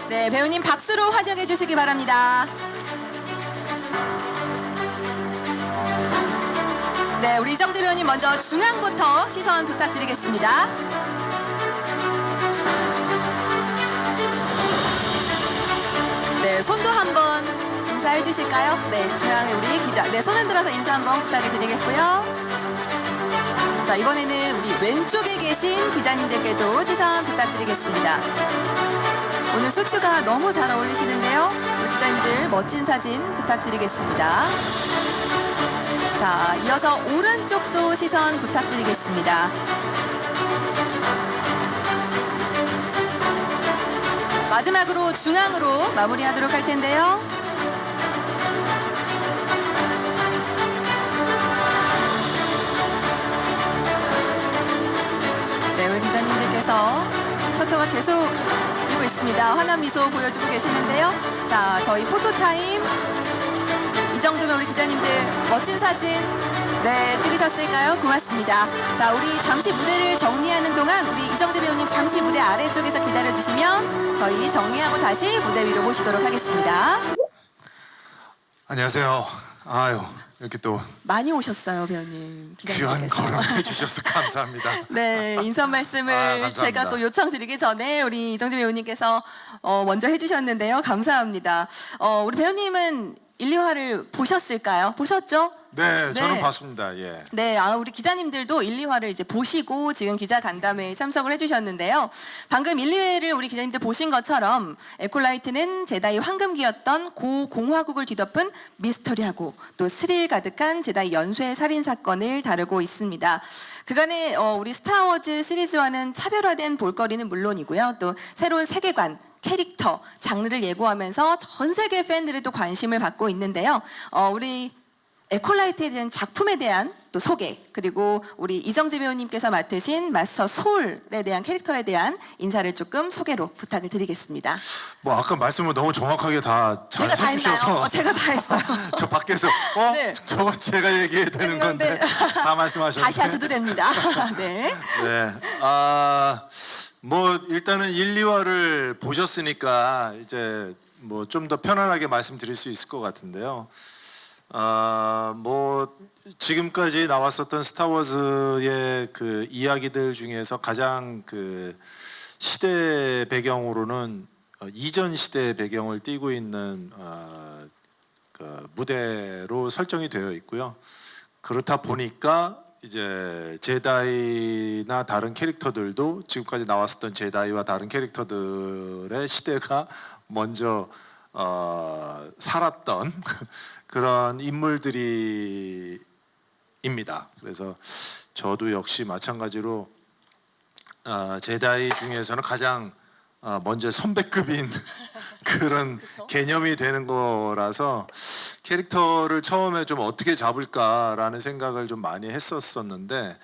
네, 배우님 박수로 환영해 주시기 바랍니다. 네, 우리 이정재 배우님 먼저 중앙부터 시선 부탁드리겠습니다. 네, 손도 한번 인사해 주실까요? 네, 중앙에 우리 기자. 네, 손 흔들어서 인사 한번 부탁을 드리겠고요. 자, 이번에는 우리 왼쪽에 계신 기자님들께도 시선 부탁드리겠습니다. 오늘 수트가 너무 잘 어울리시는데요. 우리 기자님들 멋진 사진 부탁드리겠습니다. 자, 이어서 오른쪽도 시선 부탁드리겠습니다. 마지막으로 중앙으로 마무리하도록 할 텐데요. 네, 우리 기자님들께서 셔터가 계속 일고 있습니다. 환한 미소 보여주고 계시는데요. 자, 저희 포토타임 이 정도면 우리 기자님들 멋진 사진 네 찍으셨을까요? 고맙습니다. 자, 우리 잠시 무대를 정리하는 동안 우리 이정재 배우님 잠시 무대 아래쪽에서 기다려주시면 저희 정리하고 다시 무대 위로 모시도록 하겠습니다. 안녕하세요. 아유, 이렇게 또 많이 오셨어요, 배우님. 귀한 기자님께서. 걸음 해주셔서 감사합니다. 네, 인사 말씀을 감사합니다. 제가 또 요청드리기 전에 우리 이정재 배우님께서 먼저 해주셨는데요. 감사합니다. 우리 배우님은 1, 2화를 보셨을까요? 보셨죠? 네, 저는 네. 봤습니다. 예. 네, 우리 기자님들도 1, 2화를 이제 보시고 지금 기자 간담회에 참석을 해주셨는데요. 방금 1, 2회를 우리 기자님들 보신 것처럼 에콜라이트는 제다이 황금기였던 고공화국을 뒤덮은 미스터리하고 또 스릴 가득한 제다이 연쇄 살인 사건을 다루고 있습니다. 그간에 우리 스타워즈 시리즈와는 차별화된 볼거리는 물론이고요. 또 새로운 세계관, 캐릭터, 장르를 예고하면서 전 세계 팬들의 또 관심을 받고 있는데요. 우리 에콜라이트에 대한 작품에 대한 또 소개, 그리고 우리 이정재 배우님께서 맡으신 마스터 소울에 대한 캐릭터에 대한 인사를 조금 소개로 부탁을 드리겠습니다. 뭐 아까 말씀을 너무 정확하게 다 잘 제가 다 해주셔서 했나요? 제가 다 했어요. 저 밖에서 네. 저거 제가 얘기해야 되는 건데 다 말씀하셨는데 다시 하셔도 됩니다. 네. 네. 뭐 일단은 1, 2화를 보셨으니까 이제 뭐 좀 더 편안하게 말씀드릴 수 있을 것 같은데요. 뭐 지금까지 나왔었던 스타워즈의 그 이야기들 중에서 가장 그 시대 배경으로는 이전 시대 배경을 띠고 있는 그 무대로 설정이 되어 있고요. 그렇다 보니까 이제 제다이나 다른 캐릭터들도 지금까지 나왔었던 제다이와 다른 캐릭터들의 시대가 먼저 살았던 그런 인물들이입니다. 그래서 저도 역시 마찬가지로 제다이 중에서는 가장 먼저 선배급인 그런 그쵸? 개념이 되는 거라서 캐릭터를 처음에 좀 어떻게 잡을까라는 생각을 좀 많이 했었었는데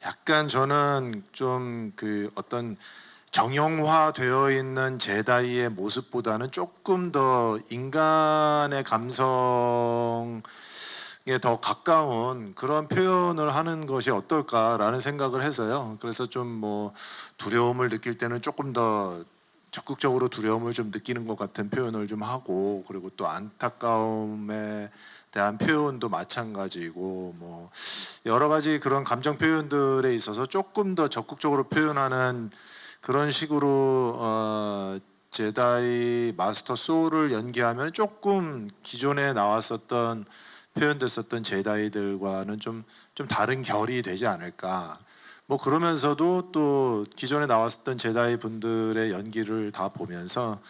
약간 저는 좀 그 어떤 정형화되어 있는 제다이의 모습보다는 조금 더 인간의 감성에 더 가까운 그런 표현을 하는 것이 어떨까라는 생각을 해서요. 그래서 좀 뭐 두려움을 느낄 때는 조금 더 적극적으로 두려움을 좀 느끼는 것 같은 표현을 좀 하고, 그리고 또 안타까움에 대한 표현도 마찬가지고, 뭐 여러 가지 그런 감정 표현들에 있어서 조금 더 적극적으로 표현하는 그런 식으로 제다이 마스터 소울을 연기하면 조금 기존에 나왔었던 표현됐었던 제다이들과는 좀 다른 결이 되지 않을까. 뭐 그러면서도 또 기존에 나왔었던 제다이 분들의 연기를 다 보면서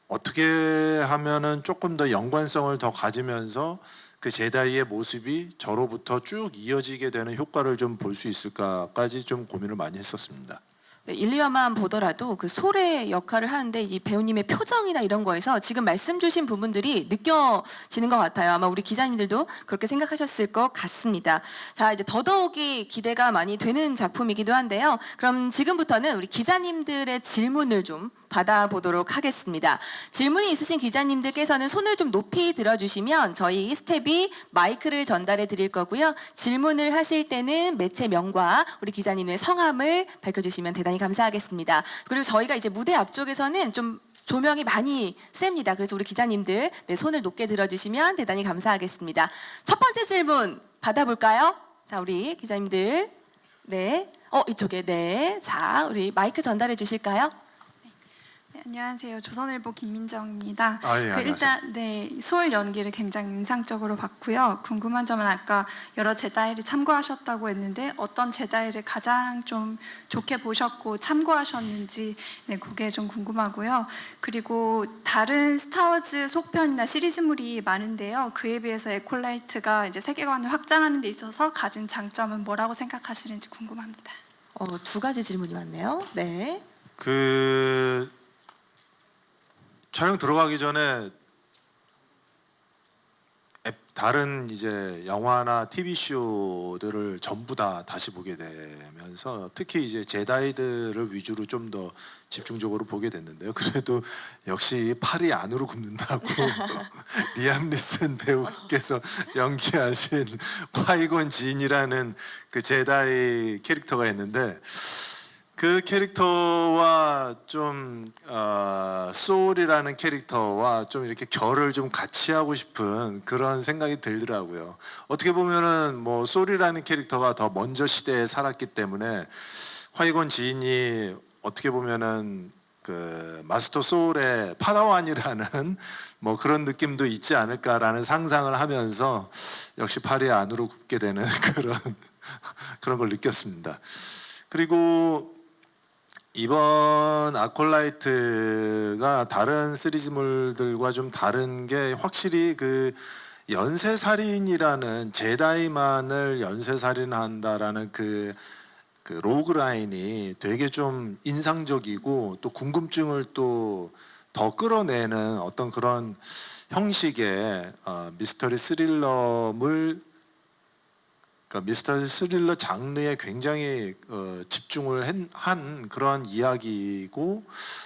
어떻게 하면은 조금 더 연관성을 더 가지면서 그 제다이의 모습이 저로부터 쭉 이어지게 되는 효과를 좀 볼 수 있을까까지 좀 고민을 많이 했었습니다. 네, 1, 2화만 보더라도 그 소의 역할을 하는데 이 배우님의 표정이나 이런 거에서 지금 말씀 주신 부분들이 느껴지는 것 같아요. 아마 우리 기자님들도 그렇게 생각하셨을 것 같습니다. 자, 이제 더더욱이 기대가 많이 되는 작품이기도 한데요. 그럼 지금부터는 우리 기자님들의 질문을 좀 받아보도록 하겠습니다. 질문이 있으신 기자님들께서는 손을 좀 높이 들어주시면 저희 스텝이 마이크를 전달해 드릴 거고요. 질문을 하실 때는 매체명과 우리 기자님의 성함을 밝혀주시면 대단히 감사하겠습니다. 그리고 저희가 이제 무대 앞쪽에서는 좀 조명이 많이 셉니다. 그래서 우리 기자님들 네, 손을 높게 들어주시면 대단히 감사하겠습니다. 첫 번째 질문 받아볼까요? 자, 우리 기자님들. 네. 이쪽에. 네. 자, 우리 마이크 전달해 주실까요? 네, 안녕하세요. 조선일보 김민정입니다. 예, 안녕하세요. 일단 소울 연기를 굉장히 인상적으로 봤고요. 궁금한 점은 아까 여러 제다이를 참고하셨다고 했는데 어떤 제다이를 가장 좀 좋게 보셨고 참고하셨는지 그게 좀 궁금하고요. 그리고 다른 스타워즈 속편이나 시리즈물이 많은데요. 그에 비해서 에콜라이트가 이제 세계관을 확장하는 데 있어서 가진 장점은 뭐라고 생각하시는지 궁금합니다. 두 가지 질문이 많네요. 네. 촬영 들어가기 전에 다른 이제 영화나 TV 쇼들을 전부 다 다시 보게 되면서 특히 이제 제다이들을 위주로 좀 더 집중적으로 보게 됐는데요. 그래도 역시 팔이 안으로 굽는다고 리암 니슨 배우께서 연기하신 콰이곤 진이라는 그 제다이 캐릭터가 있는데 그 캐릭터와 좀 소울이라는 캐릭터와 좀 이렇게 결을 좀 같이 하고 싶은 그런 생각이 들더라고요. 어떻게 보면은 뭐 소울이라는 캐릭터가 더 먼저 시대에 살았기 때문에 콰이곤 지인이 어떻게 보면은 그 마스터 소울의 파다완이라는 뭐 그런 느낌도 있지 않을까라는 상상을 하면서 역시 팔이 안으로 굽게 되는 그런 걸 느꼈습니다. 그리고 이번 아콜라이트가 다른 시리즈물들과 좀 다른 게 확실히 그 연쇄살인이라는 제다이만을 연쇄살인한다라는 그 로그라인이 되게 좀 인상적이고 또 궁금증을 또 더 끌어내는 어떤 그런 형식의 미스터리 스릴러물 그러니까 미스터리 스릴러 장르에 굉장히 집중을 한 그런 이야기고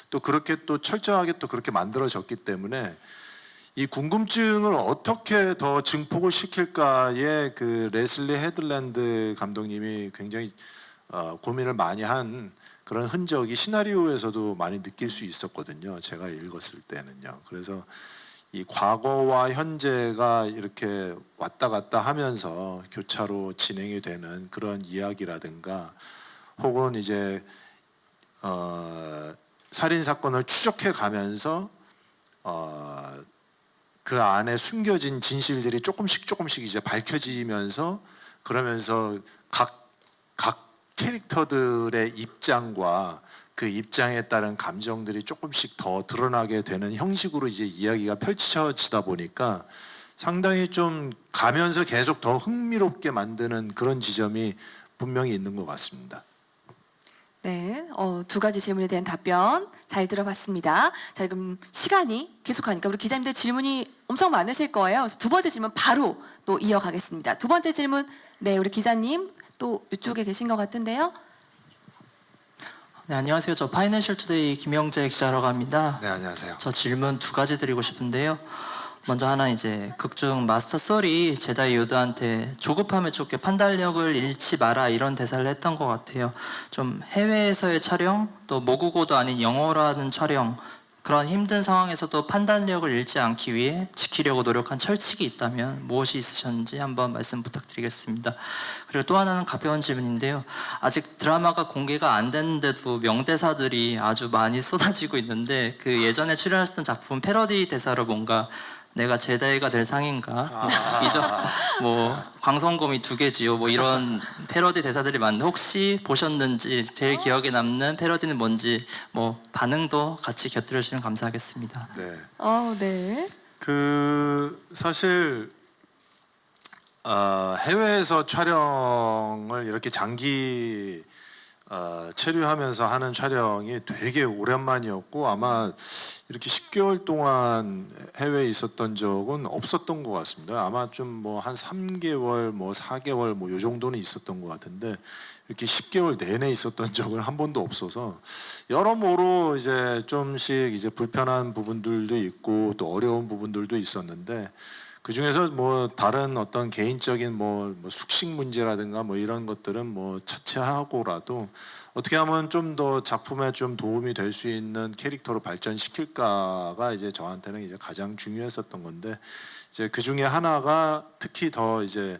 또 그렇게 또 철저하게 또 그렇게 만들어졌기 때문에 이 궁금증을 어떻게 더 증폭을 시킬까에 그 레슬리 헤들랜드 감독님이 굉장히 고민을 많이 한 그런 흔적이 시나리오에서도 많이 느낄 수 있었거든요. 제가 읽었을 때는요. 그래서 이 과거와 현재가 이렇게 왔다 갔다 하면서 교차로 진행이 되는 그런 이야기라든가 혹은 이제 살인 사건을 추적해 가면서 그 안에 숨겨진 진실들이 조금씩 이제 밝혀지면서 그러면서 각 캐릭터들의 입장과 그 입장에 따른 감정들이 조금씩 더 드러나게 되는 형식으로 이제 이야기가 펼쳐지다 보니까 상당히 좀 가면서 계속 더 흥미롭게 만드는 그런 지점이 분명히 있는 것 같습니다. 네, 두 가지 질문에 대한 답변 잘 들어봤습니다. 자, 그럼 시간이 계속하니까 우리 기자님들 질문이 엄청 많으실 거예요. 그래서 두 번째 질문 바로 또 이어가겠습니다. 두 번째 질문, 네, 우리 기자님 또 이쪽에 계신 것 같은데요. 네, 안녕하세요. 저 파이낸셜 투데이 김영재 기자라고 합니다. 네, 안녕하세요. 저 질문 두 가지 드리고 싶은데요. 먼저 하나 이제 극중 마스터 솔이 제다이 요드한테 조급함에 쫓겨 판단력을 잃지 마라 이런 대사를 했던 것 같아요. 좀 해외에서의 촬영 또 모국어도 아닌 영어로 하는 촬영 그런 힘든 상황에서도 판단력을 잃지 않기 위해 지키려고 노력한 철칙이 있다면 무엇이 있으셨는지 한번 말씀 부탁드리겠습니다. 그리고 또 하나는 가벼운 질문인데요. 아직 드라마가 공개가 안 됐는데도 명대사들이 아주 많이 쏟아지고 있는데 그 예전에 출연하셨던 작품 패러디 대사로 뭔가 내가 제다이가 될 상인가? 뭐 광선검이 두 개지요. 뭐 이런 패러디 대사들이 많은데 혹시 보셨는지 제일 기억에 남는 패러디는 뭔지 뭐 반응도 같이 곁들여 주시면 감사하겠습니다. 네. 네. 그 사실 해외에서 촬영을 이렇게 장기 체류하면서 하는 촬영이 되게 오랜만이었고 아마 이렇게 10개월 동안 해외에 있었던 적은 없었던 것 같습니다. 아마 좀 뭐 한 3개월, 뭐 4개월 뭐 요 정도는 있었던 것 같은데 이렇게 10개월 내내 있었던 적은 한 번도 없어서 여러모로 이제 좀씩 이제 불편한 부분들도 있고 또 어려운 부분들도 있었는데 그 중에서 뭐 다른 어떤 개인적인 뭐 숙식 문제라든가 뭐 이런 것들은 뭐 차치하고라도 어떻게 하면 좀 더 작품에 좀 도움이 될 수 있는 캐릭터로 발전시킬까가 이제 저한테는 이제 가장 중요했었던 건데, 이제 그 중에 하나가 특히 더 이제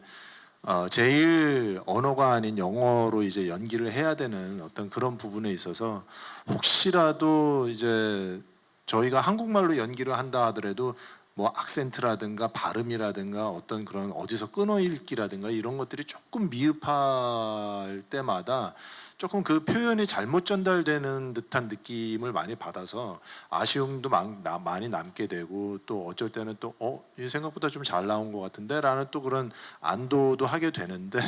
제일 언어가 아닌 영어로 이제 연기를 해야 되는 어떤 그런 부분에 있어서 혹시라도 이제 저희가 한국말로 연기를 한다 하더라도 뭐 악센트라든가 발음이라든가 어떤 그런 어디서 끊어 읽기라든가 이런 것들이 조금 미흡할 때마다 조금 그 표현이 잘못 전달되는 듯한 느낌을 많이 받아서 아쉬움도 많이 남게 되고, 또 어쩔 때는 또 이 생각보다 좀 잘 나온 것 같은데 라는 또 그런 안도도 하게 되는데,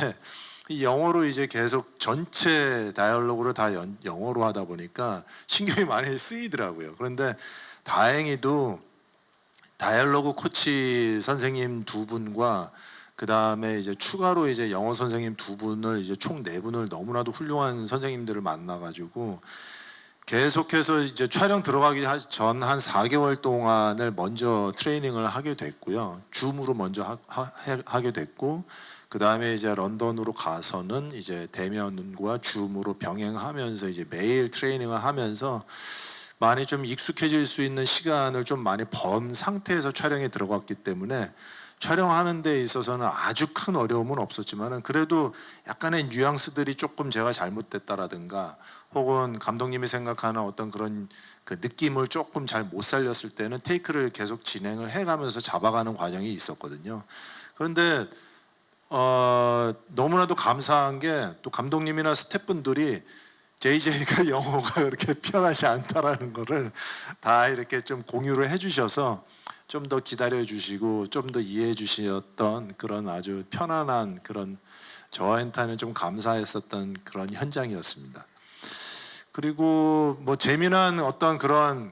이 영어로 이제 계속 전체 다이얼로그를 다 영어로 하다 보니까 신경이 많이 쓰이더라고요. 그런데 다행히도 다이얼로그 코치 선생님 두 분과 그 다음에 이제 추가로 이제 영어 선생님 두 분을 이제 총 네 분을 너무나도 훌륭한 선생님들을 만나가지고 계속해서 이제 촬영 들어가기 전 한 4개월 동안을 먼저 트레이닝을 하게 됐고요. 줌으로 먼저 하게 됐고, 그 다음에 이제 런던으로 가서는 이제 대면과 줌으로 병행하면서 이제 매일 트레이닝을 하면서 많이 좀 익숙해질 수 있는 시간을 좀 많이 번 상태에서 촬영에 들어갔기 때문에 촬영하는 데 있어서는 아주 큰 어려움은 없었지만 그래도 약간의 뉘앙스들이 조금 제가 잘못됐다라든가 혹은 감독님이 생각하는 어떤 그런 그 느낌을 조금 잘 못 살렸을 때는 테이크를 계속 진행을 해가면서 잡아가는 과정이 있었거든요. 그런데 너무나도 감사한 게 또 감독님이나 스태프분들이 JJ가 영어가 그렇게 편하지 않다라는 거를 다 이렇게 좀 공유를 해주셔서 좀 더 기다려 주시고 좀 더 이해해 주셨던 그런 아주 편안한 그런, 저한테는 좀 감사했었던 그런 현장이었습니다. 그리고 뭐 재미난 어떤 그런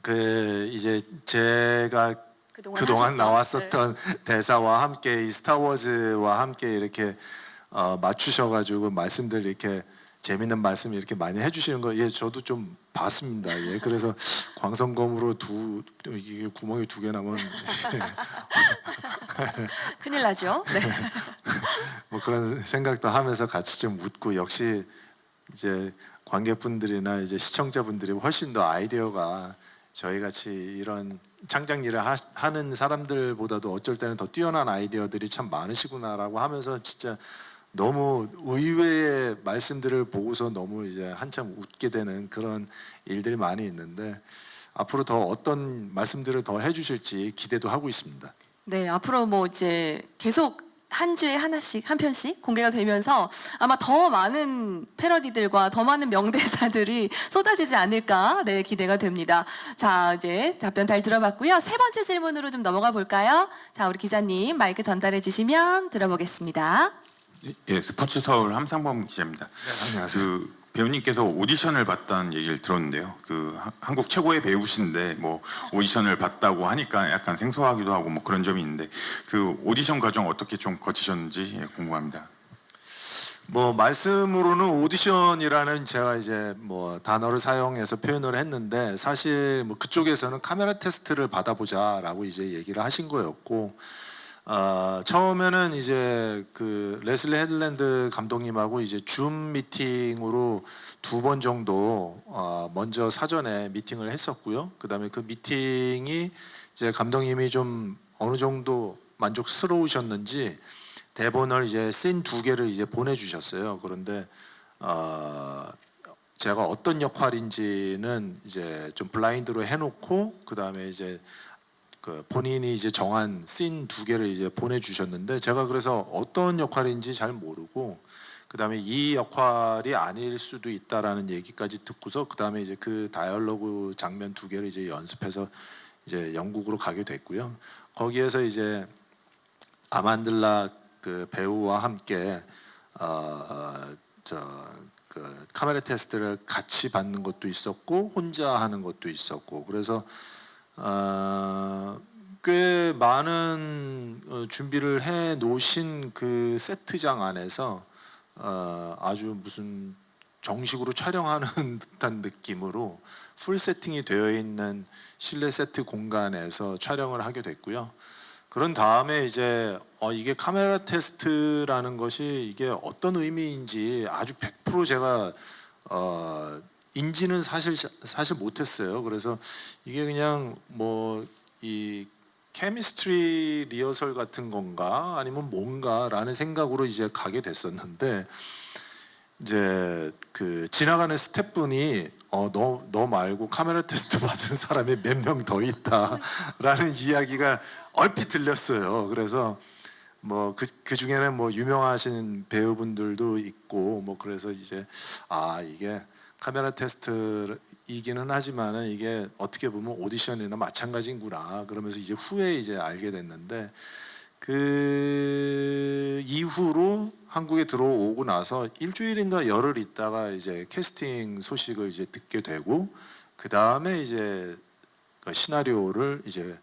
그 이제 제가 그동안 하셨던, 나왔었던 대사와 함께 이 스타워즈와 함께 이렇게 맞추셔가지고 말씀들 이렇게 재밌는 말씀 이렇게 많이 해주시는 거, 예, 저도 좀 봤습니다. 예, 그래서 광선검으로 이게 구멍이 2개 나면 큰일 나죠. 네. 뭐 그런 생각도 하면서 같이 좀 웃고, 역시 이제 관객분들이나 이제 시청자분들이 훨씬 더 아이디어가 저희 같이 이런 창작 일을 하는 사람들보다도 어쩔 때는 더 뛰어난 아이디어들이 참 많으시구나라고 하면서 진짜 너무 의외의 말씀들을 보고서 너무 이제 한참 웃게 되는 그런 일들이 많이 있는데, 앞으로 더 어떤 말씀들을 더 해주실지 기대도 하고 있습니다. 네, 앞으로 뭐 이제 계속 한 주에 하나씩, 한 편씩 공개가 되면서 아마 더 많은 패러디들과 더 많은 명대사들이 쏟아지지 않을까, 네, 기대가 됩니다. 자, 이제 답변 잘 들어봤고요. 세 번째 질문으로 좀 넘어가 볼까요? 자, 우리 기자님 마이크 전달해 주시면 들어보겠습니다. 예, 스포츠 서울 함상범 기자입니다. 네, 안녕하세요. 그 배우님께서 오디션을 봤다는 얘기를 들었는데요. 그 한국 최고의 배우신데 뭐 오디션을 봤다고 하니까 약간 생소하기도 하고 뭐 그런 점이 있는데, 그 오디션 과정 어떻게 좀 거치셨는지 궁금합니다. 뭐 말씀으로는 오디션이라는 제가 이제 뭐 단어를 사용해서 표현을 했는데, 사실 뭐 그쪽에서는 카메라 테스트를 받아보자라고 이제 얘기를 하신 거였고, 처음에는 이제 그 레슬리 헤들랜드 감독님하고 이제 줌 미팅으로 2번 정도 먼저 사전에 미팅을 했었고요. 그다음에 그 미팅이 이제 감독님이 좀 어느 정도 만족스러우셨는지 대본을 이제 씬 2개를 이제 보내주셨어요. 그런데 제가 어떤 역할인지는 이제 좀 블라인드로 해놓고 그다음에 이제 그 본인이 이제 정한 씬 2개를 이제 보내주셨는데, 제가 그래서 어떤 역할인지 잘 모르고 그다음에 이 역할이 아닐 수도 있다라는 얘기까지 듣고서 그다음에 이제 그 다이얼로그 장면 2개를 이제 연습해서 이제 영국으로 가게 됐고요. 거기에서 이제 아만들라 그 배우와 함께 그 카메라 테스트를 같이 받는 것도 있었고 혼자 하는 것도 있었고, 그래서 꽤 많은 준비를 해 놓으신 그 세트장 안에서 아주 무슨 정식으로 촬영하는 듯한 느낌으로 풀 세팅이 되어 있는 실내 세트 공간에서 촬영을 하게 됐고요. 그런 다음에 이제 이게 카메라 테스트라는 것이 이게 어떤 의미인지 아주 100% 제가 인지는 사실 못했어요. 그래서 이게 그냥 뭐 이 케미스트리 리허설 같은 건가 아니면 뭔가라는 생각으로 이제 가게 됐었는데 이제 그 지나가는 스태프분이 너 말고 카메라 테스트 받은 사람이 몇 명 더 있다라는 이야기가 얼핏 들렸어요. 그래서 뭐 그 중에는 뭐 유명하신 배우분들도 있고 뭐 그래서 이제 이게 카메라 테스트이기는 하지만은 이게 어떻게 보면 오디션이나 마찬가지구나 그러면서 이제 후에 이제 알게 됐는데 그 이후로 한국에 들어오고 나서 일주일인가 열흘 있다가 이제 캐스팅 소식을 이제 듣게 되고 그 다음에 이제 그 시나리오를 이제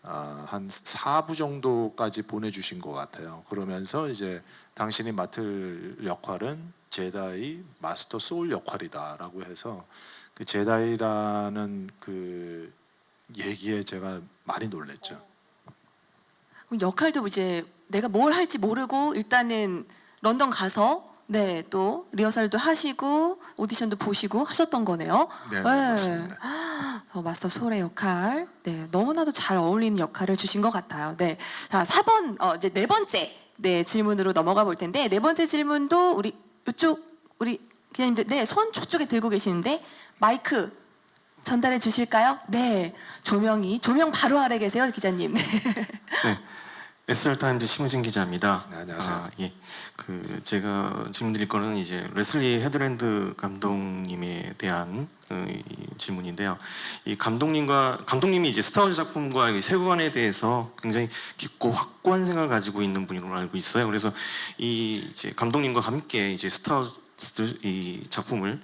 한 4부 정도까지 보내주신 것 같아요. 그러면서 이제 당신이 맡을 역할은 제다이 마스터 소울 역할이다라고 해서 그 제다이라는 그 얘기에 제가 많이 놀랐죠. 그럼 역할도 이제 내가 뭘 할지 모르고 일단은 런던 가서 네, 또 리허설도 하시고 오디션도 보시고 하셨던 거네요. 네, 맞습니다. 그래서 마스터 소울의 역할, 네, 너무나도 잘 어울리는 역할을 주신 것 같아요. 네, 자 4번 이제 네 번째 네 질문으로 넘어가 볼 텐데 네 번째 질문도 우리 기자님들 네, 손 저쪽에 들고 계시는데 마이크 전달해 주실까요? 네, 조명 바로 아래 계세요, 기자님. 네, SR타임즈 심우진 기자입니다. 네, 안녕하세요. 예, 그 제가 질문드릴 거는 이제 레슬리 헤드랜드 감독님에 대한 이 질문인데요. 이 감독님이 이제 스타워즈 작품과 이 세계관에 대해서 굉장히 깊고 확고한 생각을 가지고 있는 분으로 알고 있어요. 그래서 이 이제 감독님과 함께 이제 스타워즈 이 작품을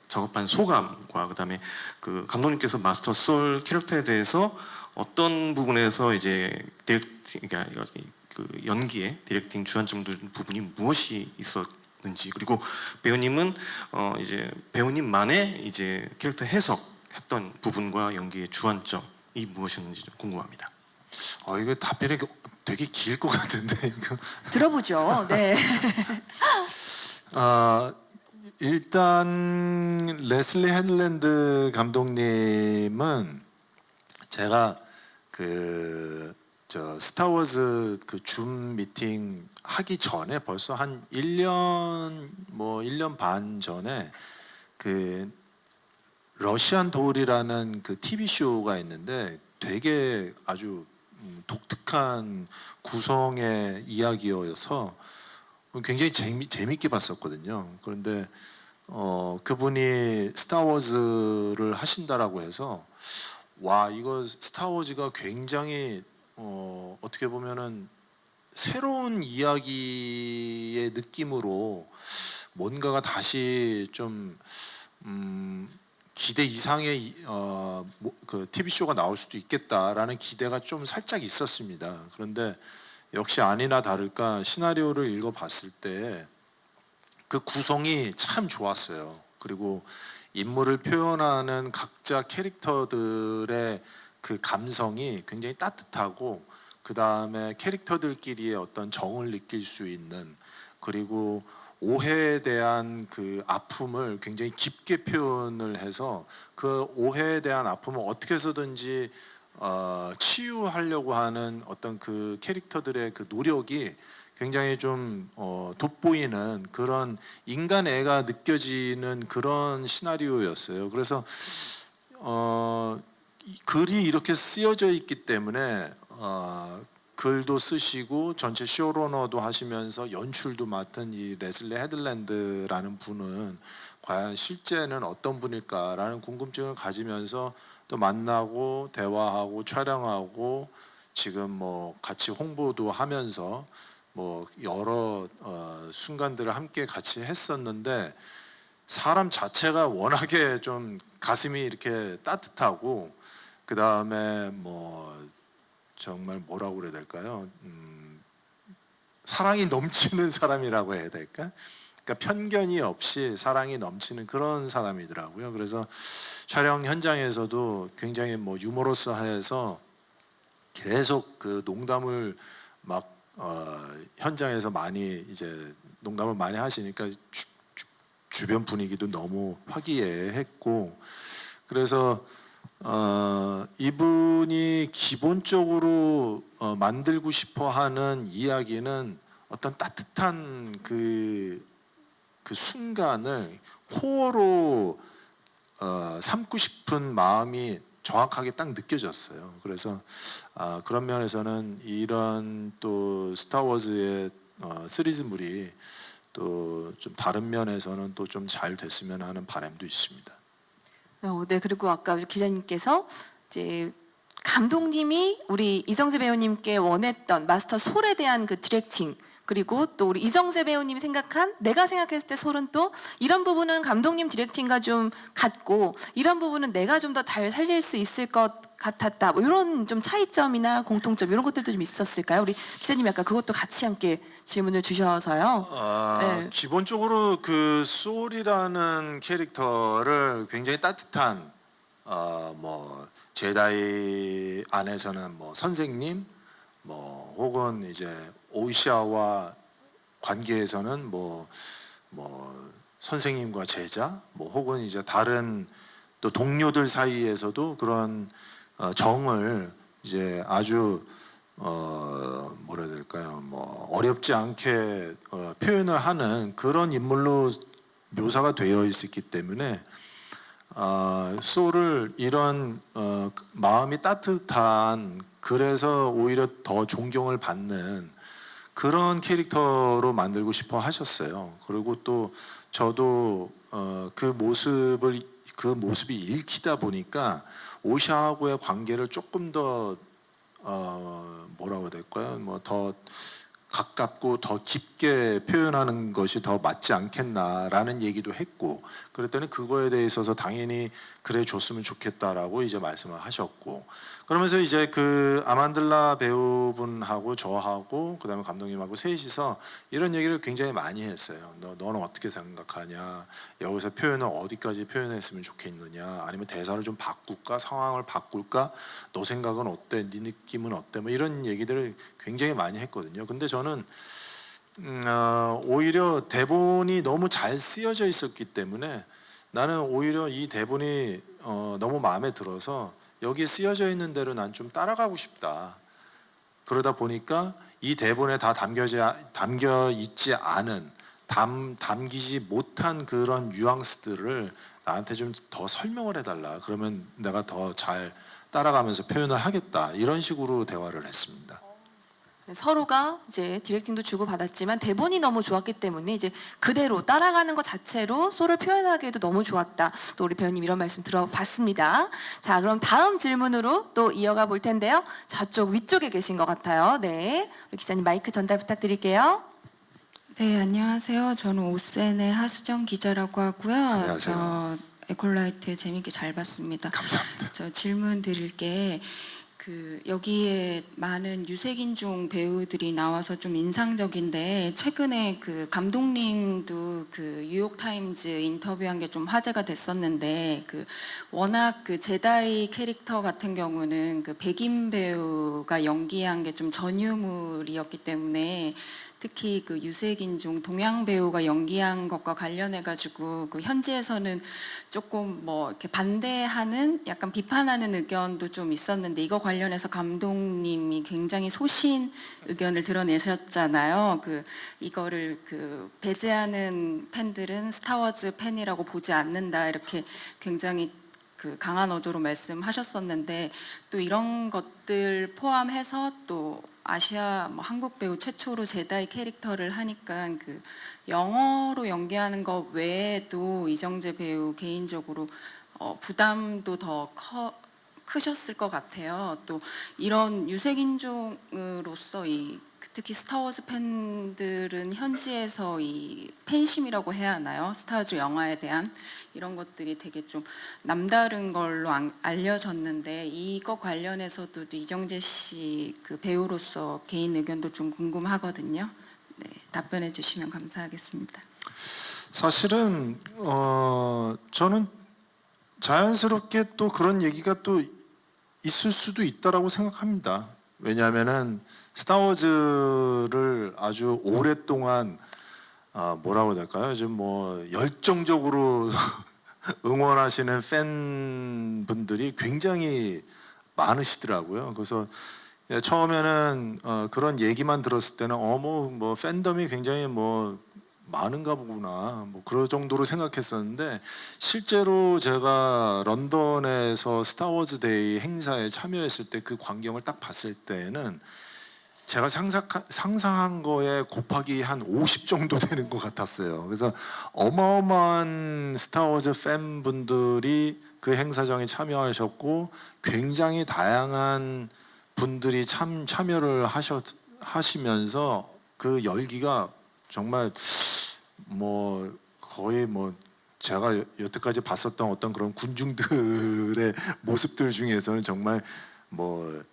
작업한 소감과 그다음에 그 감독님께서 마스터 소울 캐릭터에 대해서 어떤 부분에서 이제 그러니까 그 연기의 디렉팅 주안점 부분이 무엇이 있었는지 그리고 배우님은 이제 배우님만의 이제 캐릭터 해석했던 부분과 연기의 주안점이 무엇이었는지 좀 궁금합니다. 이거 답변이 되게 길 것 같은데 이거. 들어보죠. 네. 일단 레슬리 헤들랜드 감독님은 제가 그 스타워즈 그 줌 미팅 하기 전에 벌써 한 1년 반 전에 그 러시안 돌이라는 그 TV 쇼가 있는데 되게 아주 독특한 구성의 이야기여서 굉장히 재밌게 봤었거든요. 그런데 그분이 스타워즈를 하신다라고 해서 와 이거 스타워즈가 굉장히 어떻게 보면은 새로운 이야기의 느낌으로 뭔가가 다시 좀 기대 이상의 그 TV 쇼가 나올 수도 있겠다라는 기대가 좀 살짝 있었습니다. 그런데 역시 아니나 다를까 시나리오를 읽어봤을 때 그 구성이 참 좋았어요. 그리고 인물을 표현하는 각자 캐릭터들의 그 감성이 굉장히 따뜻하고 그 다음에 캐릭터들끼리의 어떤 정을 느낄 수 있는 그리고 오해에 대한 그 아픔을 굉장히 깊게 표현을 해서 그 오해에 대한 아픔을 어떻게 해서든지 치유하려고 하는 어떤 그 캐릭터들의 그 노력이 굉장히 좀 돋보이는 그런 인간애가 느껴지는 그런 시나리오였어요. 그래서 글이 이렇게 쓰여져 있기 때문에 글도 쓰시고 전체 쇼러너도 하시면서 연출도 맡은 이 레슬리 헤들랜드라는 분은 과연 실제는 어떤 분일까라는 궁금증을 가지면서 또 만나고 대화하고 촬영하고 지금 뭐 같이 홍보도 하면서 뭐 여러 순간들을 함께 같이 했었는데 사람 자체가 워낙에 좀 가슴이 이렇게 따뜻하고 그 다음에 뭐 정말 뭐라고 그래야 될까요? 사랑이 넘치는 사람이라고 해야 될까? 그러니까 편견이 없이 사랑이 넘치는 그런 사람이더라고요. 그래서 촬영 현장에서도 굉장히 뭐 유머러스해서 계속 그 농담을 막 현장에서 많이 이제 농담을 많이 하시니까 주변 분위기도 너무 화기애애했고, 그래서 이분이 기본적으로 만들고 싶어하는 이야기는 어떤 따뜻한 그 순간을 코어로 삼고 싶은 마음이 정확하게 딱 느껴졌어요. 그래서 그런 면에서는 이런 또 스타워즈의 시리즈물이 또 좀 다른 면에서는 또 좀 잘 됐으면 하는 바람도 있습니다. 네, 그리고 아까 기자님께서 이제 감독님이 우리 이정재 배우님께 원했던 마스터 솔에 대한 그 디렉팅, 그리고 또 우리 이정재 배우님이 생각한, 내가 생각했을 때 솔은 또 이런 부분은 감독님 디렉팅과 좀 같고 이런 부분은 내가 좀 더 잘 살릴 수 있을 것 같았다, 뭐 이런 좀 차이점이나 공통점 이런 것들도 좀 있었을까요? 우리 기자님이 아까 그것도 같이 함께 질문을 주셔서요. 네. 기본적으로 그 소울이라는 캐릭터를 굉장히 따뜻한 뭐 제다이 안에서는 뭐 선생님, 뭐 혹은 이제 오이샤와 관계에서는 뭐 선생님과 제자, 뭐 혹은 이제 다른 또 동료들 사이에서도 그런 정을 이제 아주 뭐라 해야 될까요? 뭐 어렵지 않게 표현을 하는 그런 인물로 묘사가 되어 있었기 때문에 소를 이런 마음이 따뜻한, 그래서 오히려 더 존경을 받는 그런 캐릭터로 만들고 싶어 하셨어요. 그리고 또 저도 그 모습이 읽히다 보니까 오샤하고의 관계를 조금 더 뭐라고 해야 될까요? 뭐 더 가깝고 더 깊게 표현하는 것이 더 맞지 않겠나라는 얘기도 했고, 그랬더니 그거에 대해 있어서 당연히 그래 줬으면 좋겠다라고 이제 말씀을 하셨고, 그러면서 이제 그 아만들라 배우분하고 저하고 그다음에 감독님하고 셋이서 이런 얘기를 굉장히 많이 했어요. 너는 어떻게 생각하냐? 여기서 표현을 어디까지 표현했으면 좋겠느냐? 아니면 대사를 좀 바꿀까? 상황을 바꿀까? 너 생각은 어때? 네 느낌은 어때? 뭐 이런 얘기들을 굉장히 많이 했거든요. 근데 저는 오히려 대본이 너무 잘 쓰여져 있었기 때문에 나는 오히려 이 대본이 너무 마음에 들어서 여기에 쓰여져 있는 대로 난 좀 따라가고 싶다. 그러다 보니까 이 대본에 다 담겨 있지 않은, 담기지 못한 그런 뉘앙스들을 나한테 좀 더 설명을 해달라. 그러면 내가 더 잘 따라가면서 표현을 하겠다. 이런 식으로 대화를 했습니다. 서로가 이제 디렉팅도 주고 받았지만 대본이 너무 좋았기 때문에 이제 그대로 따라가는 것 자체로 소를 표현하기에도 너무 좋았다. 또 우리 배우님 이런 말씀 들어봤습니다. 자, 그럼 다음 질문으로 또 이어가 볼 텐데요. 저쪽 위쪽에 계신 것 같아요. 네, 우리 기자님 마이크 전달 부탁드릴게요. 네, 안녕하세요. 저는 오센의 하수정 기자라고 하고요. 안녕하세요. 저 에콜라이트 재밌게 잘 봤습니다. 감사합니다. 저 질문 드릴 게 여기에 많은 유색인종 배우들이 나와서 좀 인상적인데, 최근에 그 감독님도 그 뉴욕타임즈 인터뷰한 게 좀 화제가 됐었는데, 워낙 그 제다이 캐릭터 같은 경우는 그 백인 배우가 연기한 게 좀 전유물이었기 때문에 특히 그 유색인종 동양 배우가 연기한 것과 관련해 가지고 그 현지에서는 조금 뭐 이렇게 반대하는, 약간 비판하는 의견도 좀 있었는데, 이거 관련해서 감독님이 굉장히 소신 의견을 드러내셨잖아요. 이거를 배제하는 팬들은 스타워즈 팬이라고 보지 않는다, 이렇게 굉장히 강한 어조로 말씀하셨었는데, 또 이런 것들 포함해서 또 아시아 한국 배우 최초로 제다이 캐릭터를 하니까 영어로 연기하는 것 외에도 이정재 배우 개인적으로 부담도 더 크셨을 것 같아요. 또 이런 유색인종으로서 특히 스타워즈 팬들은 현지에서 이 팬심이라고 해야 하나요? 스타워즈 영화에 대한 이런 것들이 되게 좀 남다른 걸로 알려졌는데, 이거 관련해서도 이정재 씨 배우로서 개인 의견도 좀 궁금하거든요. 네, 답변해 주시면 감사하겠습니다. 사실은 저는 자연스럽게 또 그런 얘기가 또 있을 수도 있다라고 생각합니다. 왜냐하면은 스타워즈를 아주 오랫동안 뭐라고 해야 될까요? 좀 뭐 열정적으로 응원하시는 팬분들이 굉장히 많으시더라고요. 그래서 처음에는 그런 얘기만 들었을 때는 뭐 팬덤이 굉장히 뭐 많은가 보구나 뭐 그럴 정도로 생각했었는데 실제로 제가 런던에서 스타워즈 데이 행사에 참여했을 때 그 광경을 딱 봤을 때는 제가 상상한 거에 곱하기 한 50 정도 되는 것 같았어요. 그래서 어마어마한 스타워즈 팬분들이 그 행사장에 참여하셨고 굉장히 다양한 분들이 참여를 하시면서 그 열기가 정말 뭐 거의 뭐 제가 여태까지 봤었던 어떤 그런 군중들의 모습들 중에서는 정말 뭐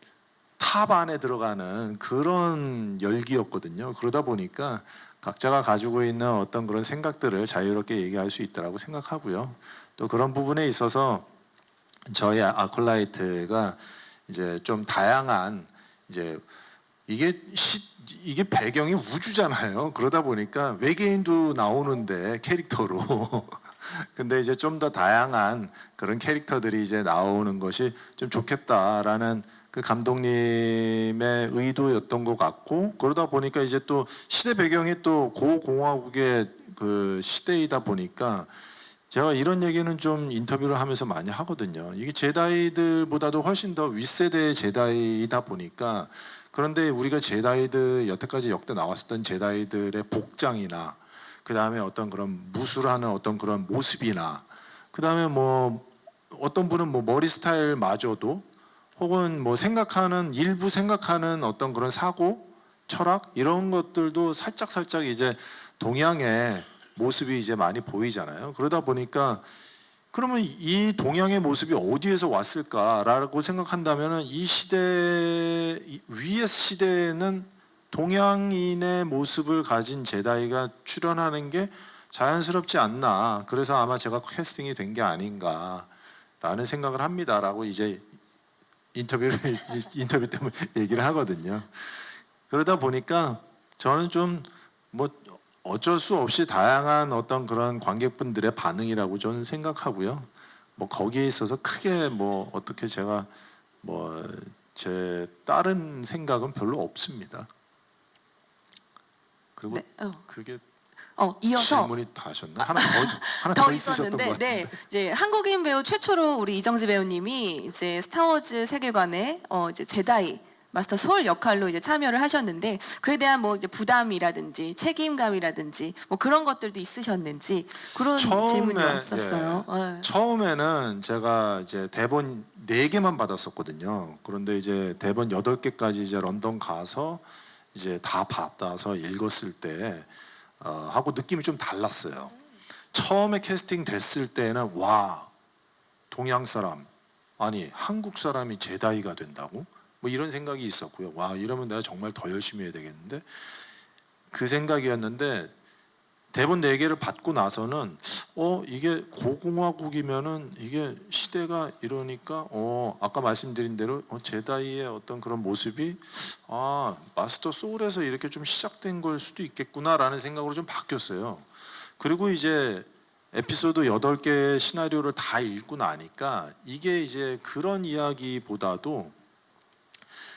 탑 안에 들어가는 그런 열기였거든요. 그러다 보니까 각자가 가지고 있는 어떤 그런 생각들을 자유롭게 얘기할 수 있다라고 생각하고요. 또 그런 부분에 있어서 저희 아콜라이트가 이제 좀 다양한 이제 이게 배경이 우주잖아요. 그러다 보니까 외계인도 나오는데 캐릭터로 근데 이제 좀 더 다양한 그런 캐릭터들이 이제 나오는 것이 좀 좋겠다라는 그 감독님의 의도였던 것 같고 그러다 보니까 이제 또 시대 배경이 또 고공화국의 그 시대이다 보니까 제가 이런 얘기는 좀 인터뷰를 하면서 많이 하거든요. 이게 제다이들보다도 훨씬 더 윗세대의 제다이다 보니까 그런데 우리가 제다이들 여태까지 역대 나왔었던 제다이들의 복장이나 그 다음에 어떤 그런 무술하는 어떤 그런 모습이나 그 다음에 뭐 어떤 분은 뭐 머리 스타일마저도 혹은 뭐 일부 생각하는 어떤 그런 사고, 철학 이런 것들도 살짝 이제 동양의 모습이 이제 많이 보이잖아요. 그러다 보니까 그러면 이 동양의 모습이 어디에서 왔을까라고 생각한다면은 이 시대 위의 시대에는 동양인의 모습을 가진 제다이가 출연하는 게 자연스럽지 않나. 그래서 아마 제가 캐스팅이 된 게 아닌가라는 생각을 합니다라고 이제 인터뷰 때문에 얘기를 하거든요. 그러다 보니까 저는 좀 뭐 어쩔 수 없이 다양한 어떤 그런 관객분들의 반응이라고 저는 생각하고요. 뭐 거기에 있어서 크게 뭐 어떻게 제가 뭐 제 다른 생각은 별로 없습니다. 그리고 네, 그게 이어서 질문이 다 하셨나? 하나 더 있으셨던 것 있었는데, 같은데. 이제 한국인 배우 최초로 우리 이정지 배우님이 이제 스타워즈 세계관에 이제 제다이 마스터 소울 역할로 이제 참여를 하셨는데 그에 대한 뭐 이제 부담이라든지 책임감이라든지 뭐 그런 것들도 있으셨는지 그런 질문이 왔었어요. 네. 처음에는 제가 이제 대본 4개만 받았었거든요. 그런데 이제 대본 8개까지 이제 런던 가서 이제 다 받아서 읽었을 때 하고 느낌이 좀 달랐어요. 처음에 캐스팅 됐을 때는 와 동양 사람 아니 한국 사람이 제다이가 된다고? 뭐 이런 생각이 있었고요. 와 이러면 내가 정말 더 열심히 해야 되겠는데 그 생각이었는데 대본 4개를 받고 나서는 이게 고공화국이면은 이게 시대가 이러니까 아까 말씀드린 대로 제다이의 어떤 그런 모습이 마스터 소울에서 이렇게 좀 시작된 걸 수도 있겠구나라는 생각으로 좀 바뀌었어요. 그리고 이제 에피소드 8개 시나리오를 다 읽고 나니까 이게 이제 그런 이야기보다도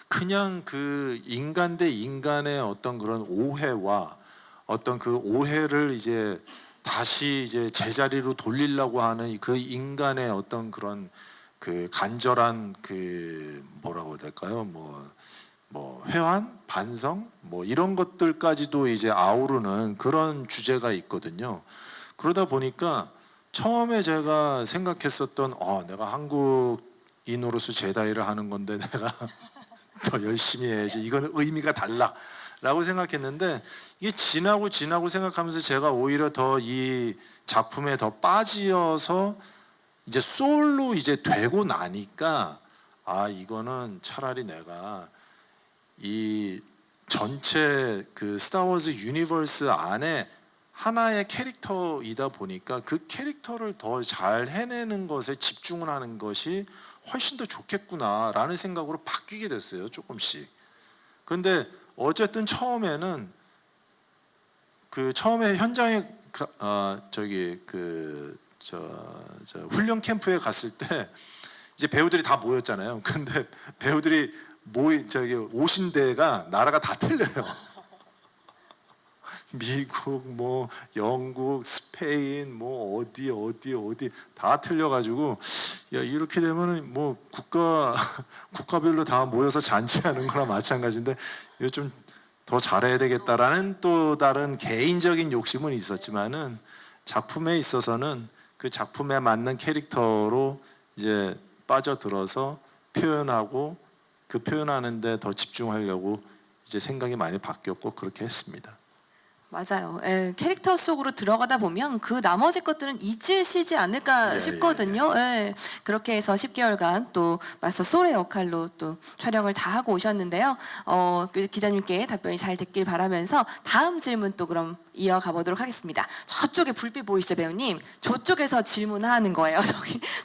그냥 그 인간 대 인간의 어떤 그런 오해와 어떤 그 오해를 이제 다시 이제 제자리로 돌리려고 하는 그 인간의 어떤 그런 그 간절한 그 뭐라고 해야 될까요? 뭐 회환, 반성, 뭐 이런 것들까지도 이제 아우르는 그런 주제가 있거든요. 그러다 보니까 처음에 제가 생각했었던 내가 한국인으로서 제다이를 하는 건데 내가 더 열심히 해야지. 이거는 의미가 달라라고 생각했는데 이게 지나고 생각하면서 제가 오히려 더 이 작품에 더 빠지어서 이제 소울로 이제 되고 나니까 이거는 차라리 내가 이 전체 그 스타워즈 유니버스 안에 하나의 캐릭터이다 보니까 그 캐릭터를 더 잘 해내는 것에 집중을 하는 것이 훨씬 더 좋겠구나라는 생각으로 바뀌게 됐어요. 조금씩. 근데 어쨌든 처음에 현장에 훈련 캠프에 갔을 때 이제 배우들이 다 모였잖아요. 근데 배우들이 오신 데가 나라가 다 틀려요. 미국, 뭐 영국, 스페인, 뭐 어디 다 틀려가지고 야 이렇게 되면은 뭐 국가별로 다 모여서 잔치하는 거나 마찬가지인데 이거 좀 더 잘해야 되겠다라는 또 다른 개인적인 욕심은 있었지만은 작품에 있어서는 그 작품에 맞는 캐릭터로 이제 빠져들어서 표현하고 그 표현하는데 더 집중하려고 이제 생각이 많이 바뀌었고 그렇게 했습니다. 맞아요. 예, 캐릭터 속으로 들어가다 보면 그 나머지 것들은 잊으시지 않을까 싶거든요. 예, 그렇게 해서 10개월간 또 마스터 솔의 역할로 또 촬영을 다 하고 오셨는데요. 기자님께 답변이 잘 됐길 바라면서 다음 질문 또 그럼 이어가 보도록 하겠습니다. 저쪽에 불빛 보이시죠, 배우님? 저쪽에서 질문하는 거예요.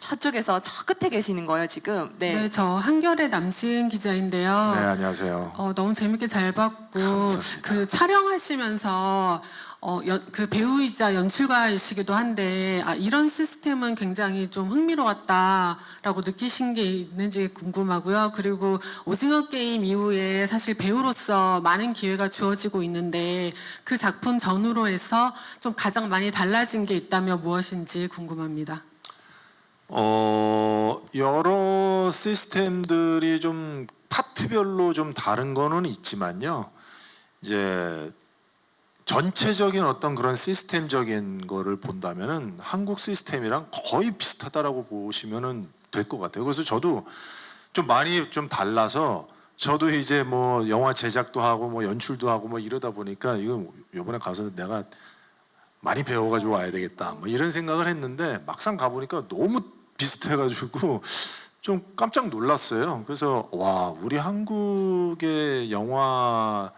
저쪽에서 저 끝에 계시는 거예요, 지금. 네, 저 한결의 남진 기자인데요. 네, 안녕하세요. 너무 재밌게 잘 봤고 그 촬영하시면서 그 배우이자 연출가이시기도 한데 이런 시스템은 굉장히 좀 흥미로웠다라고 느끼신 게 있는지 궁금하고요. 그리고 오징어 게임 이후에 사실 배우로서 많은 기회가 주어지고 있는데 그 작품 전후로 해서 좀 가장 많이 달라진 게 있다면 무엇인지 궁금합니다. 여러 시스템들이 좀 파트별로 좀 다른 거는 있지만요. 이제 전체적인 어떤 그런 시스템적인 거를 본다면은 한국 시스템이랑 거의 비슷하다라고 보시면은 될 것 같아요. 그래서 저도 좀 많이 좀 달라서 저도 이제 뭐 영화 제작도 하고 뭐 연출도 하고 뭐 이러다 보니까 이거 이번에 가서 내가 많이 배워가지고 와야 되겠다 뭐 이런 생각을 했는데 막상 가보니까 너무 비슷해가지고 좀 깜짝 놀랐어요. 그래서 와 우리 한국의 영화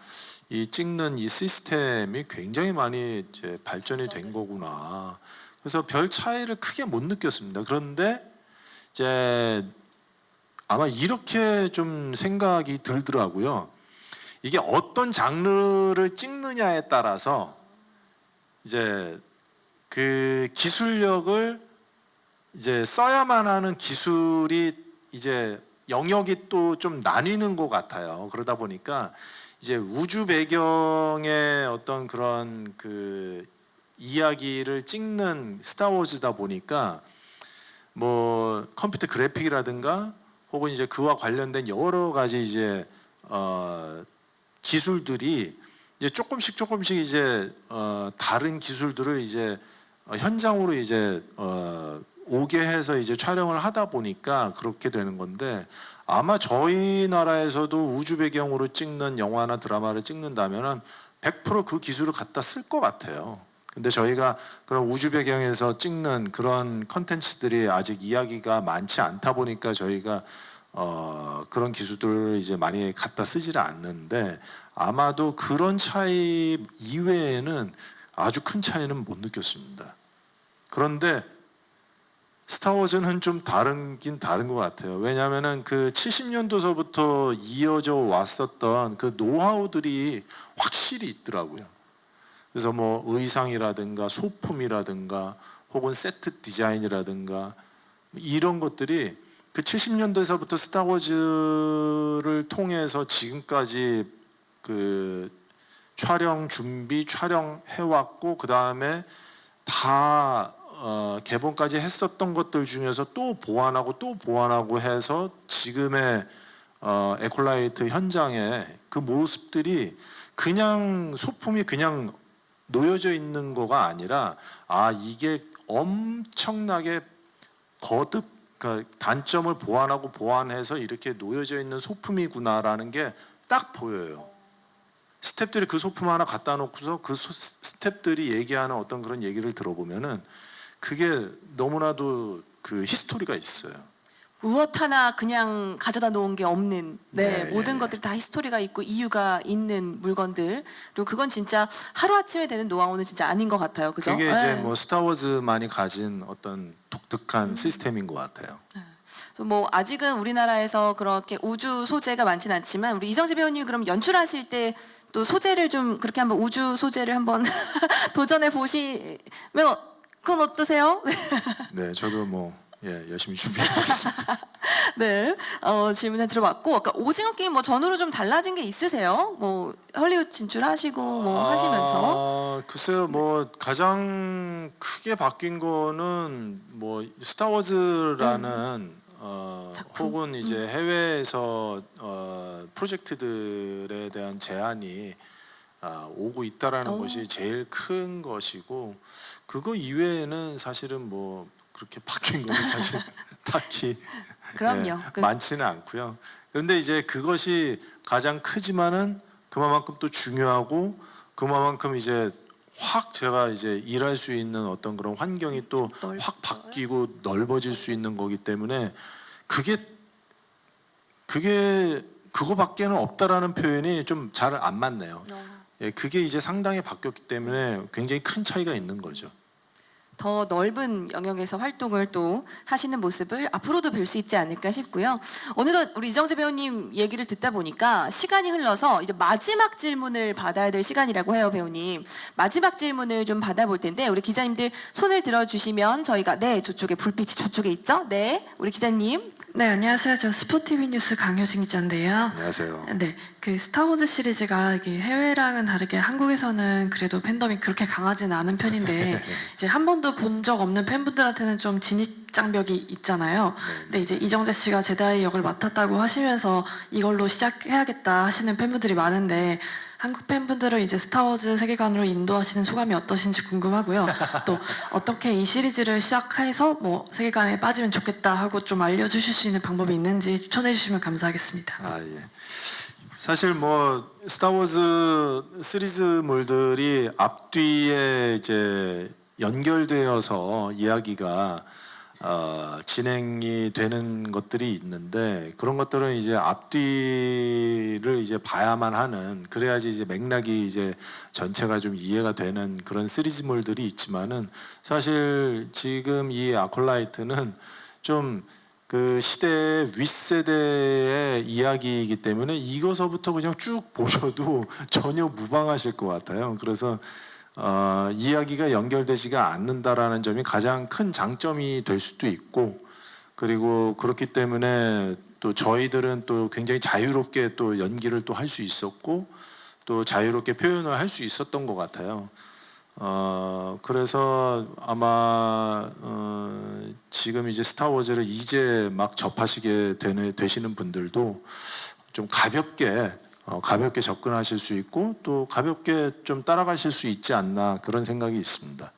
이 찍는 이 시스템이 굉장히 많이 이제 발전이 된 거구나. 그래서 별 차이를 크게 못 느꼈습니다. 그런데 이제 아마 이렇게 좀 생각이 들더라고요. 이게 어떤 장르를 찍느냐에 따라서 이제 그 기술력을 이제 써야만 하는 기술이 이제 영역이 또 좀 나뉘는 것 같아요. 그러다 보니까 이제 우주 배경의 어떤 그런 그 이야기를 찍는 스타워즈다 보니까 뭐 컴퓨터 그래픽이라든가 혹은 이제 그와 관련된 여러 가지 이제 기술들이 이제 조금씩 이제 다른 기술들을 이제 현장으로 이제 오게 해서 이제 촬영을 하다 보니까 그렇게 되는 건데 아마 저희 나라에서도 우주 배경으로 찍는 영화나 드라마를 찍는다면은 100% 그 기술을 갖다 쓸 것 같아요. 근데 저희가 그런 우주 배경에서 찍는 그런 컨텐츠들이 아직 이야기가 많지 않다 보니까 저희가 그런 기술들을 이제 많이 갖다 쓰지를 않는데 아마도 그런 차이 이외에는 아주 큰 차이는 못 느꼈습니다. 그런데 스타워즈는 좀 다르긴 다른 것 같아요. 왜냐하면은 그 70년도서부터 이어져 왔었던 그 노하우들이 확실히 있더라고요. 그래서 뭐 의상이라든가 소품이라든가 혹은 세트 디자인이라든가 이런 것들이 그 70년대에서부터 스타워즈를 통해서 지금까지 그 촬영 준비, 촬영해왔고 그 다음에 다 개봉까지 했었던 것들 중에서 또 보완하고 해서 지금의 에콜라이트 현장의 그 모습들이 그냥 소품이 그냥 놓여져 있는 거가 아니라 이게 엄청나게 거듭 단점을 보완해서 이렇게 놓여져 있는 소품이구나라는 게 딱 보여요. 스태프들이 그 소품 하나 갖다 놓고서 그 스태프들이 얘기하는 어떤 그런 얘기를 들어보면은 그게 너무나도 그 히스토리가 있어요. 무엇 하나 그냥 가져다 놓은 게 없는 모든 것들 다 히스토리가 있고 이유가 있는 물건들 그리고 그건 진짜 하루아침에 되는 노하우는 진짜 아닌 것 같아요. 그죠? 그게 이제 뭐 스타워즈만이 가진 어떤 독특한 시스템인 것 같아요. 뭐 아직은 우리나라에서 그렇게 우주 소재가 많지는 않지만 우리 이정재 배우님이 그럼 연출하실 때 또 소재를 좀 그렇게 한번 우주 소재를 한번 도전해 보시면 그건 어떠세요? 네, 저도 뭐 열심히 준비해 보겠습니다. 네, 질문 들어봤고 아까 오징어 게임 뭐 전후로 좀 달라진 게 있으세요? 뭐 헐리우드 진출하시고 뭐 하시면서 글쎄요, 뭐 가장 크게 바뀐 거는 뭐 스타워즈라는 작품? 혹은 이제 해외에서 프로젝트들에 대한 제안이 오고 있다라는 것이 제일 큰 것이고, 그거 이외에는 사실은 뭐 그렇게 바뀐 거는 사실 딱히 그럼요. 많지는 않고요. 그런데 이제 그것이 가장 크지만은 그만큼 또 중요하고, 그만큼 이제 확 제가 이제 일할 수 있는 어떤 그런 환경이 또 확 바뀌고 넓어질 수 있는 거기 때문에 그거밖에는 없다라는 표현이 좀 잘 안 맞네요. 예, 그게 이제 상당히 바뀌었기 때문에 굉장히 큰 차이가 있는 거죠. 더 넓은 영역에서 활동을 또 하시는 모습을 앞으로도 뵐 수 있지 않을까 싶고요. 어느덧 우리 이정재 배우님 얘기를 듣다 보니까 시간이 흘러서 이제 마지막 질문을 받아야 될 시간이라고 해요, 배우님. 마지막 질문을 좀 받아볼 텐데 우리 기자님들 손을 들어주시면 저희가 네, 저쪽에 불빛이 저쪽에 있죠? 네, 우리 기자님. 네, 안녕하세요. 저 스포티비 뉴스 강효진 기자인데요. 안녕하세요. 네, 그 스타워즈 시리즈가 이게 해외랑은 다르게 한국에서는 그래도 팬덤이 그렇게 강하지는 않은 편인데 이제 한 번도 본 적 없는 팬분들한테는 좀 진입 장벽이 있잖아요. 근데 이제 이정재 씨가 제다이 역을 맡았다고 하시면서 이걸로 시작해야겠다 하시는 팬분들이 많은데 한국 팬분들을 이제 스타워즈 세계관으로 인도하시는 소감이 어떠신지 궁금하고요. 또 어떻게 이 시리즈를 시작해서 뭐 세계관에 빠지면 좋겠다 하고 좀 알려주실 수 있는 방법이 있는지 추천해 주시면 감사하겠습니다. 예. 사실 뭐 스타워즈 시리즈물들이 앞뒤에 이제 연결되어서 이야기가 진행이 되는 것들이 있는데, 그런 것들은 이제 앞뒤를 이제 봐야만 하는, 그래야지 이제 맥락이 이제 전체가 좀 이해가 되는 그런 시리즈물들이 있지만은, 사실 지금 이 아콜라이트는 좀 그 시대의 윗세대의 이야기이기 때문에 이거서부터 그냥 쭉 보셔도 전혀 무방하실 것 같아요. 그래서 이야기가 연결되지가 않는다라는 점이 가장 큰 장점이 될 수도 있고, 그리고 그렇기 때문에 또 저희들은 또 굉장히 자유롭게 또 연기를 또 할 수 있었고, 또 자유롭게 표현을 할 수 있었던 것 같아요. 그래서 아마 지금 이제 스타워즈를 이제 막 접하시게 되시는 분들도 좀 가볍게 접근하실 수 있고, 또 가볍게 좀 따라가실 수 있지 않나, 그런 생각이 있습니다.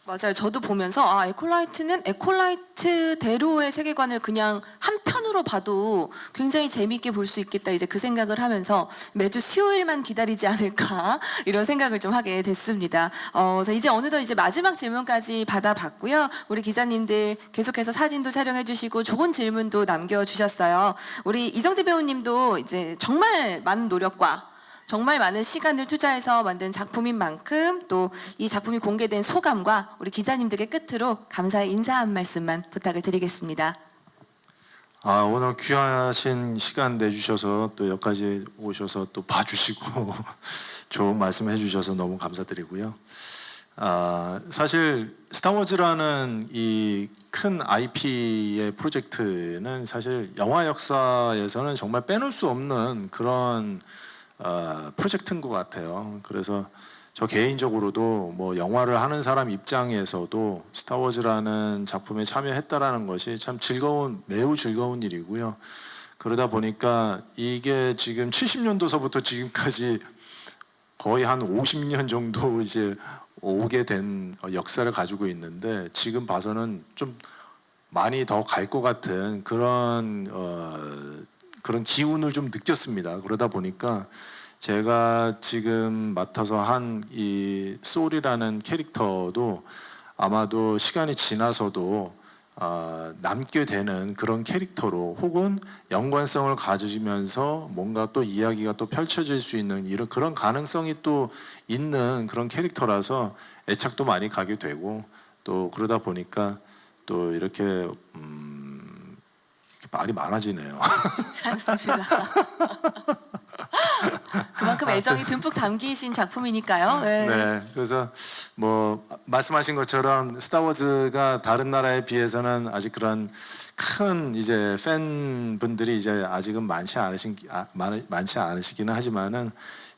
맞아요. 저도 보면서 에콜라이트는 에콜라이트대로의 세계관을 그냥 한 편으로 봐도 굉장히 재미있게 볼 수 있겠다, 이제 그 생각을 하면서 매주 수요일만 기다리지 않을까 이런 생각을 좀 하게 됐습니다. 그래서 이제 어느덧 이제 마지막 질문까지 받아봤고요. 우리 기자님들 계속해서 사진도 촬영해 주시고 좋은 질문도 남겨주셨어요. 우리 이정재 배우님도 이제 정말 많은 노력과 정말 많은 시간을 투자해서 만든 작품인 만큼 또 이 작품이 공개된 소감과 우리 기자님들의 끝으로 감사의 인사 한 말씀만 부탁을 드리겠습니다. 오늘 귀하신 시간 내주셔서 또 여기까지 오셔서 또 봐주시고 좋은 말씀 해주셔서 너무 감사드리고요. 사실 스타워즈라는 이 큰 IP의 프로젝트는 사실 영화 역사에서는 정말 빼놓을 수 없는 그런 프로젝트인 것 같아요. 그래서 저 개인적으로도 뭐 영화를 하는 사람 입장에서도 스타워즈라는 작품에 참여했다라는 것이 참 매우 즐거운 일이고요. 그러다 보니까 이게 지금 70년도서부터 지금까지 거의 한 50년 정도 이제 오게 된 역사를 가지고 있는데, 지금 봐서는 좀 많이 더 갈 것 같은 그런 기운을 좀 느꼈습니다. 그러다 보니까 제가 지금 맡아서 한 이 소울이라는 캐릭터도 아마도 시간이 지나서도 남게 되는 그런 캐릭터로, 혹은 연관성을 가지면서 뭔가 또 이야기가 또 펼쳐질 수 있는 이런 그런 가능성이 또 있는 그런 캐릭터라서 애착도 많이 가게 되고, 또 그러다 보니까 또 이렇게 말이 많아지네요. 괜찮습니다. 그만큼 애정이 듬뿍 담기신 작품이니까요. 네. 네, 그래서 뭐 말씀하신 것처럼 스타워즈가 다른 나라에 비해서는 아직 그런 큰 이제 팬분들이 이제 아직은 많지 않으시기는 하지만은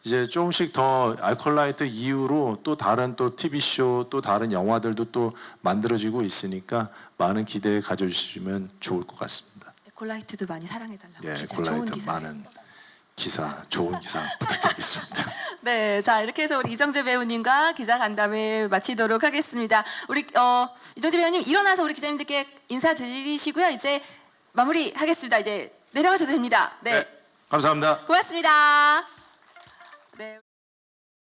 이제 조금씩 더 알콜라이트 이후로 또 다른 또 TV 쇼 또 다른 영화들도 또 만들어지고 있으니까 많은 기대 가져주시면 좋을 것 같습니다. 에콜라이트도 많이 사랑해달라고. 예, 기자, 좋은 에콜라이트 기사. 많은 기사, 좋은 기사 부탁드리겠습니다. 네, 자 이렇게 해서 우리 이정재 배우님과 기자 간담회 마치도록 하겠습니다. 우리 이정재 배우님 일어나서 우리 기자님들께 인사드리시고요. 이제 마무리하겠습니다. 이제 내려가셔도 됩니다. 네, 감사합니다. 고맙습니다. 네.